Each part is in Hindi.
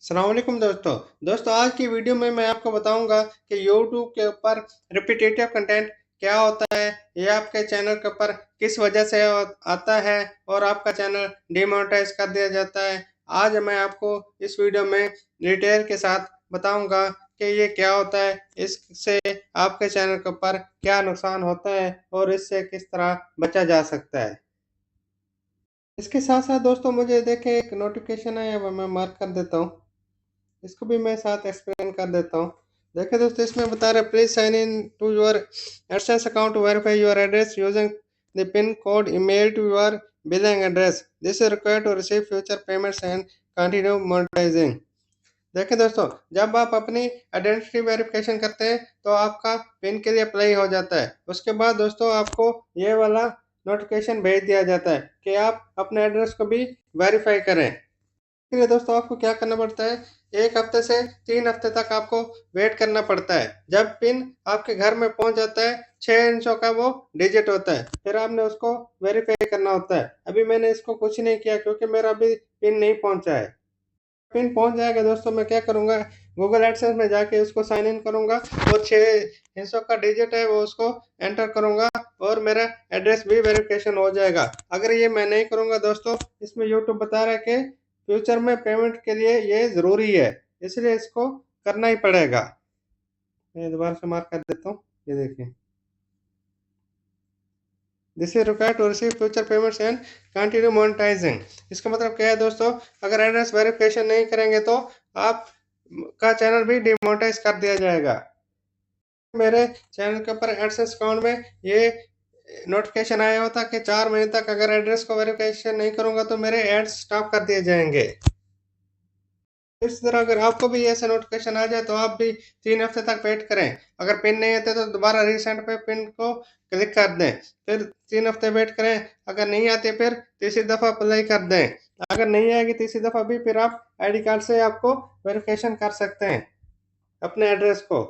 अस्सलाम वालेकुम दोस्तों आज की वीडियो में मैं आपको बताऊंगा कि YouTube के ऊपर रिपीटेटिव कंटेंट क्या होता है, ये आपके चैनल के ऊपर किस वजह से आता है और आपका चैनल डिमोनेटाइज कर दिया जाता है। आज मैं आपको इस वीडियो में डिटेल के साथ बताऊंगा कि ये क्या होता है, इससे आपके चैनल के ऊपर क्या नुकसान होता है और इससे किस तरह बचा जा सकता है। इसके साथ साथ दोस्तों मुझे देखें एक नोटिफिकेशन है, वो मैं मार्क कर देता हूँ, इसको भी मैं साथ एक्सप्लेन कर देता हूँ। देखिए दोस्तों, इसमें बता रहे please sign in to your AdSense account to verify your address using the pin code email to your billing address. This is required to receive future payments and continue monetizing. देखिए दोस्तों, जब आप अपनी आइडेंटिटी वेरिफिकेशन करते हैं तो आपका पिन के लिए अप्लाई हो जाता है। उसके बाद दोस्तों आपको ये वाला नोटिफिकेशन भेज दिया जाता है कि आप अपने एड्रेस को भी वेरीफाई करें। इसके लिए दोस्तों आपको क्या करना पड़ता है, 1 हफ्ते से 3 हफ्ते तक आपको वेट करना पड़ता है। जब पिन आपके घर में पहुंच जाता है, 6 अंकों का वो डिजिट होता है, फिर आपने उसको वेरीफाई करना होता है। अभी मैंने इसको कुछ नहीं किया क्योंकि मेरा अभी पिन नहीं पहुंचा है। पिन पहुंच जाएगा दोस्तों, मैं क्या करूंगा, गूगल एडसेंस में जाके उसको साइन इन करूंगा और 6 हिस्सों का डिजिट है वो उसको एंटर करूंगा और मेरा एड्रेस भी वेरिफिकेशन हो जाएगा। अगर ये मैं नहीं करूंगा दोस्तों, इसमें यूट्यूब बता रहा है कि फ्यूचर में पेमेंट के लिए ये ज़रूरी है, इसलिए इसको करना ही पड़ेगा। मैं दोबारा से मार्क कर देता हूँ, ये देखिए, this is required to receive future payments and continue monetizing. इसका मतलब क्या है दोस्तों, अगर एड्रेस वेरिफिकेशन नहीं करेंगे तो आप का चैनल भी डिमोनेटाइज कर दिया जाएगा। मेरे चैनल के ऊपर एडसेंस अकाउंट में ये नोटिफिकेशन आया होता कि 4 महीने तक अगर एड्रेस को वेरिफिकेशन नहीं करूंगा तो मेरे एड्स स्टॉप कर दिए जाएंगे। इस तरह अगर आपको भी ऐसा नोटिफिकेशन आ जाए तो आप भी 3 हफ्ते तक वेट करें। अगर पिन नहीं आते तो दोबारा रीसेंट पे पिन को क्लिक कर दें, फिर 3 हफ्ते वेट करें। अगर नहीं आते फिर तीसरी दफ़ा अप्लाई कर दें। अगर नहीं आएगी तीसरी दफ़ा भी, फिर आप आईडी कार्ड से आपको वेरिफिकेशन कर सकते हैं अपने एड्रेस को।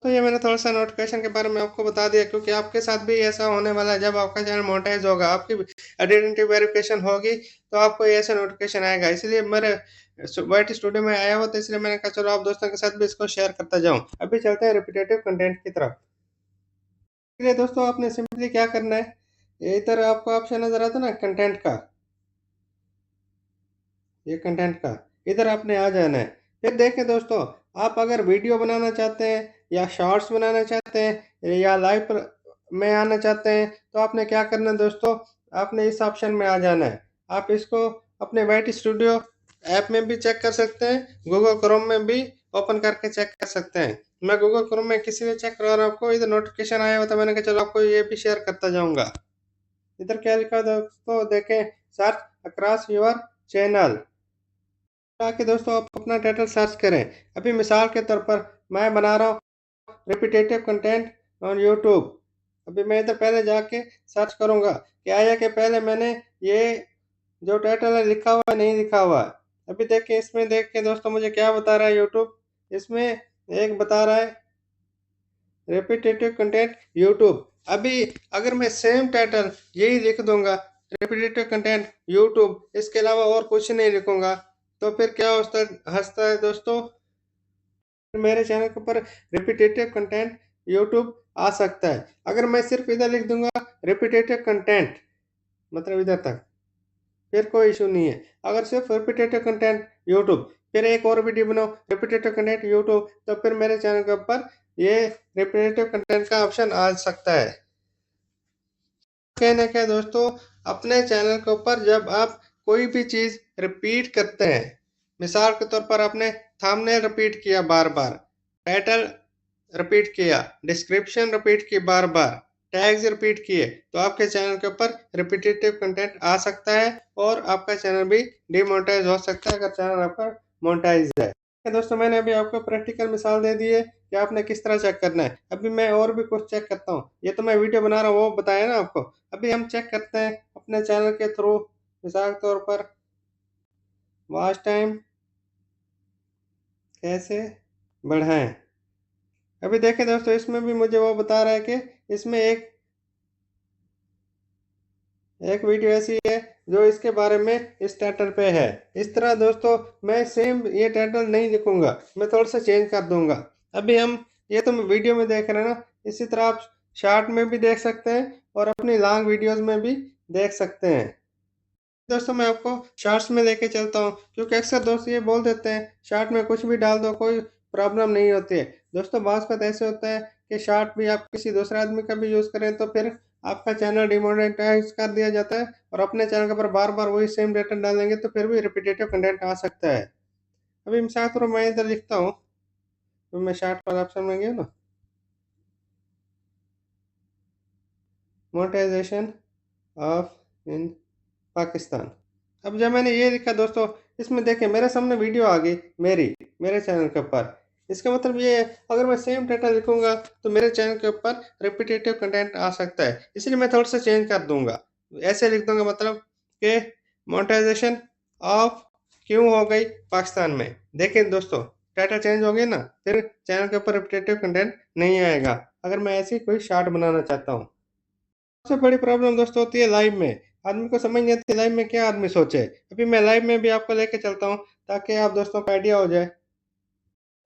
तो ये मैंने थोड़ा सा नोटिफिकेशन के बारे में आपको बता दिया क्योंकि आपके साथ भी ऐसा होने वाला है। जब आपका चैनल मोनेटाइज होगा, आपकी आइडेंटिटी वेरिफिकेशन होगी तो आपको ये ऐसा नोटिफिकेशन आएगा। इसलिए मेरे वाइट स्टूडियो में आया हुआ था, इसलिए मैंने कहा चलो आप दोस्तों के साथ भी इसको शेयर करता जाऊं। अभी चलते हैं रिपीटेटिव कंटेंट की तरफ। इसलिए दोस्तों आपने सिंपली क्या करना है, इधर आपको ऑप्शन नजर आता है ना कंटेंट का, ये कंटेंट का, इधर आपने आ जाना है। फिर देखें दोस्तों, आप अगर वीडियो बनाना चाहते हैं या शॉर्ट्स बनाना चाहते हैं या लाइव में आना चाहते हैं तो आपने क्या करना है दोस्तों, आपने इस ऑप्शन में आ जाना है। आप इसको अपने वाइट स्टूडियो ऐप में भी चेक कर सकते हैं, गूगल क्रोम में भी ओपन करके चेक कर सकते हैं। मैं गूगल क्रोम में किसी भी चेक करा रहा हूँ, आपको इधर नोटिफिकेशन आया हुआ था, मैंने कहा चलो आपको ये भी शेयर करता जाऊंगा। इधर क्या लिखा है दोस्तों, देखें, सर्च अक्रॉस योर चैनल। आके दोस्तों आप अपना टाइटल सर्च करें। अभी मिसाल के तौर पर मैं बना रहा हूँ रिपीटेटिव कंटेंट ऑन यूट्यूब। अभी मैं इधर पहले जाके सर्च करूँगा कि आया कि पहले मैंने ये जो टाइटल है लिखा हुआ है, नहीं लिखा हुआ है। अभी देखें, इसमें देख के दोस्तों मुझे क्या बता रहा है यूट्यूब, इसमें एक बता रहा है रिपीटेटिव कंटेंट यूट्यूब। अभी अगर मैं सेम टाइटल यही लिख दूंगा, रिपीटेटिव कंटेंट यूट्यूब, इसके अलावा और कुछ नहीं लिखूंगा, तो फिर क्या हंसता है दोस्तों, मेरे चैनल के ऊपर रिपीटेटिव कंटेंट यूट्यूब आ सकता है। अगर मैं सिर्फ इधर लिख दूंगा रिपीटेटिव कंटेंट, मतलब इधर तक, फिर कोई इशू नहीं है। अगर सिर्फ रिपीटेटिव कंटेंट यूट्यूब, फिर एक और वीडियो बनाओ रिपीटेटिव कंटेंट यूट्यूब, तो फिर मेरे चैनल के ऊपर ये रिपीटेटिव कंटेंट का ऑप्शन आ सकता है। कहने क्या दोस्तों, अपने चैनल के ऊपर जब आप कोई भी चीज़ रिपीट करते हैं, मिसाल के तौर पर आपने थंबनेल रिपीट किया बार बार, टाइटल रिपीट किया, डिस्क्रिप्शन रिपीट की बार बार, टैग्स रिपीट किए, तो आपके चैनल के ऊपर रिपीटेटिव कंटेंट आ सकता है और आपका चैनल भी डिमोनेटाइज हो सकता है अगर चैनल आपका मोनेटाइज है। दोस्तों मैंने अभी आपको प्रैक्टिकल मिसाल दे दी है कि आपने किस तरह चेक करना है। अभी मैं और भी कुछ चेक करता हूँ, ये तो मैं वीडियो बना रहा हूँ वो बताया ना आपको। अभी हम चेक करते हैं अपने चैनल के थ्रू, मिसाल के तौर पर वॉच टाइम कैसे बढ़ाएं। अभी देखें दोस्तों, इसमें भी मुझे वो बता रहा है कि इसमें एक वीडियो ऐसी है जो इसके बारे में इस टाइटल पे है। इस तरह दोस्तों मैं सेम ये टाइटल नहीं लिखूंगा, मैं थोड़ा सा चेंज कर दूंगा। अभी हम ये तो वीडियो में देख रहे हैं ना, इसी तरह आप शॉर्ट में भी देख सकते हैं और अपनी लॉन्ग वीडियोस में भी देख सकते हैं। दोस्तों मैं आपको शॉर्ट्स में लेके चलता हूँ, क्योंकि अक्सर दोस्त ये बोल देते हैं शॉर्ट में कुछ भी डाल दो, कोई प्रॉब्लम नहीं होती है। दोस्तों बात ऐसे होता है कि शॉर्ट भी आप किसी दूसरे आदमी का भी यूज़ करें तो फिर आपका चैनल डिमोनेटाइज कर दिया जाता है, और अपने चैनल के ऊपर बार बार वही सेम डेटा डालेंगे तो फिर भी रिपीटेटिव कंटेंट आ सकता है। अभी मिसाल के तौर मैं इधर लिखता हूँ, तो मैं शॉर्ट वाला ऑप्शन में गया ना, मोनेटाइजेशन ऑफ इन पाकिस्तान। अब जब मैंने ये लिखा दोस्तों, इसमें देखें मेरे सामने वीडियो आ गई मेरे चैनल के ऊपर। इसका मतलब ये है अगर मैं सेम डाटा लिखूंगा तो मेरे चैनल के ऊपर रिपीटेटिव कंटेंट आ सकता है, इसलिए मैं थोड़ा सा चेंज कर दूंगा। ऐसे लिख दूंगा मतलब कि मोनेटाइजेशन ऑफ क्यों हो गई पाकिस्तान में। देखें दोस्तों डाटा चेंज हो गया ना, फिर चैनल के ऊपर रिपीटेटिव कंटेंट नहीं आएगा अगर मैं ऐसी कोई शार्ट बनाना चाहता हूँ। सबसे बड़ी प्रॉब्लम दोस्तों होती है लाइव में, आदमी को समझ नहीं आती लाइव में क्या आदमी सोचे। अभी मैं लाइव में भी आपको लेके चलता हूँ ताकि आप दोस्तों को आइडिया हो जाए।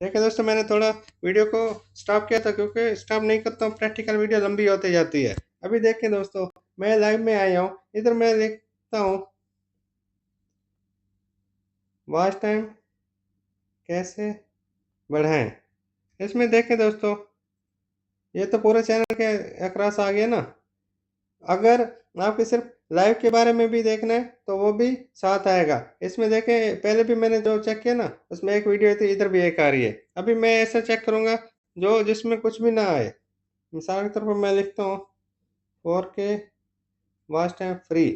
देखिए दोस्तों मैंने थोड़ा वीडियो को स्टॉप किया था, क्योंकि स्टॉप नहीं करता हूँ प्रैक्टिकल वीडियो लंबी होती जाती है। अभी देखिए दोस्तों मैं लाइव में आया हूँ, इधर मैं लिखता हूँ वॉच टाइम कैसे बढ़ाएं। इसमें देखें दोस्तों ये तो पूरे चैनल के अक्रॉस आ गया ना। अगर आपको सिर्फ लाइव के बारे में भी देखना है तो वो भी साथ आएगा। इसमें देखें पहले भी मैंने जो चेक किया ना उसमें एक वीडियो थी, इधर भी एक आ रही है। अभी मैं ऐसा चेक करूंगा जो जिसमें कुछ भी ना आए। मिसाल के तौर पर मैं लिखता हूँ 4K वॉच टाइम फ्री।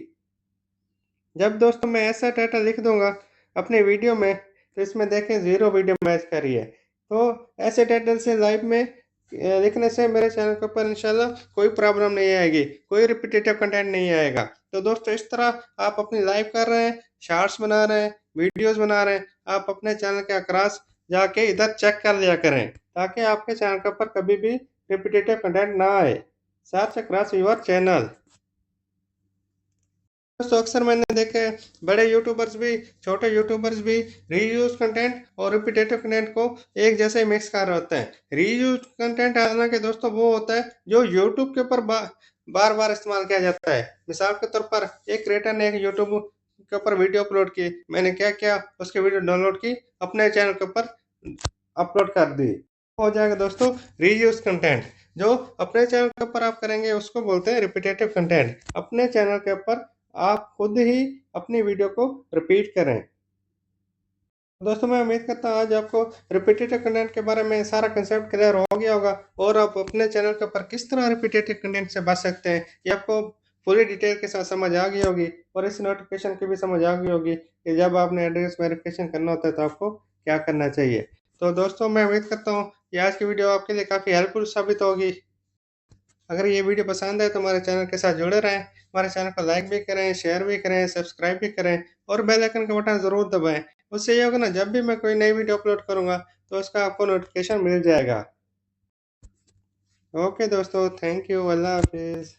जब दोस्तों मैं ऐसा डाटा लिख दूंगा अपने वीडियो में तो इसमें देखें 0 वीडियो मैच कर रही है। तो ऐसे टाइटल से लाइव में लिखने से मेरे चैनल के ऊपर इंशाल्लाह कोई प्रॉब्लम नहीं आएगी, कोई रिपीटेटिव कंटेंट नहीं आएगा। तो दोस्तों इस तरह आप अपनी लाइव कर रहे हैं, शॉर्ट्स बना रहे हैं, वीडियोस बना रहे हैं, आप अपने चैनल के अक्रॉस जाके इधर चेक कर लिया करें ताकि आपके चैनल के ऊपर कभी भी रिपीटेटिव कंटेंट ना आए। Search across your channel. दोस्तों अक्सर मैंने देखा है बड़े यूट्यूबर्स भी छोटे यूट्यूबर्स भी रीयूज कंटेंट और रिपीटेटिव कंटेंट को एक जैसे मिक्स कर रहे होते हैं। रीयूज कंटेंट हालांकि दोस्तों वो होता है जो यूट्यूब के ऊपर बार बार इस्तेमाल किया जाता है। मिसाल के तौर पर एक क्रिएटर ने एक यूट्यूब के ऊपर वीडियो अपलोड की, मैंने क्या किया उसकी वीडियो डाउनलोड की अपने चैनल के ऊपर अपलोड कर दी, हो जाएगा दोस्तों रीयूज कंटेंट। जो अपने चैनल के ऊपर आप करेंगे उसको बोलते हैं रिपीटेटिव कंटेंट। अपने चैनल के ऊपर आप खुद ही अपनी वीडियो को रिपीट करें। दोस्तों मैं उम्मीद करता हूँ आज आपको रिपीटेटिव कंटेंट के बारे में सारा कंसेप्ट क्लियर हो गया होगा, और आप अपने चैनल के ऊपर किस तरह रिपीटेटिव कंटेंट से बच सकते हैं ये आपको पूरी डिटेल के साथ समझ आ गई होगी। और इस नोटिफिकेशन की भी समझ आ गई होगी कि जब आपने एड्रेस वेरिफिकेशन करना होता है तो आपको क्या करना चाहिए। तो दोस्तों मैं उम्मीद करता हूँ कि आज की वीडियो आपके लिए काफ़ी हेल्पफुल साबित होगी। अगर ये वीडियो पसंद है तो हमारे चैनल के साथ जुड़े रहें, हमारे चैनल को लाइक भी करें, शेयर भी करें, सब्सक्राइब भी करें और बेल आइकन का बटन ज़रूर दबाएं। उससे ये होगा ना जब भी मैं कोई नई वीडियो अपलोड करूँगा तो उसका आपको नोटिफिकेशन मिल जाएगा। ओके दोस्तों, थैंक यू, अल्लाह हाफिज़।